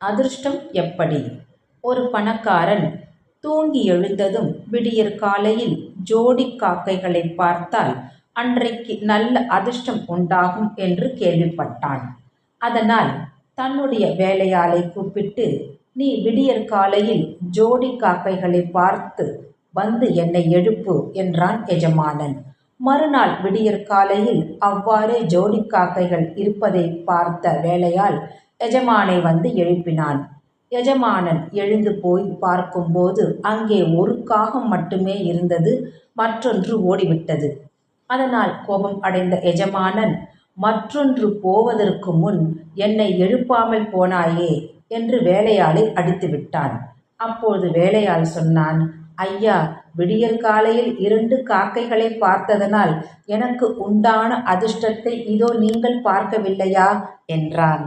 அதிர்ஷ்டம் எப்படி? ஒரு பணக்காரன் தூங்கி எழுந்ததும் விடியற் காலையில் ஜோடி காக்கைகளை பார்த்தால் அன்றைக்கு நல்ல அதிர்ஷ்டம் உண்டாகும் என்று கேள்விப்பட்டான். அதனால் தன்னுடைய வேலையாளை கூப்பிட்டு, நீ விடியற் காலையில் ஜோடி காக்கைகளை பார்த்து வந்து என்னை எழுப்பு என்றான் எஜமானன். மறுநாள் விடியற் காலையில் அவ்வாறே ஜோடி காக்கைகள் இருப்பதை பார்த்த வேலையாள் எஜமானை வந்து எழுப்பினான். எஜமானன் எழுந்து போய் பார்க்கும்போது அங்கே ஒரு காகம் மட்டுமே இருந்தது, மற்றொன்று ஓடிவிட்டது. அதனால் கோபம் அடைந்த எஜமானன், மற்றொன்று போவதற்கு முன் என்னை எழுப்பாமல் போனாயே என்று வேலையாளை அடித்துவிட்டான். அப்போது வேலையாள் சொன்னான், ஐயா, விடியற் காலையில் 2 காக்கைகளை பார்த்ததனால் எனக்கு உண்டான அதிர்ஷ்டத்தை இதோ நீங்கள் பார்க்கவில்லையா என்றான்.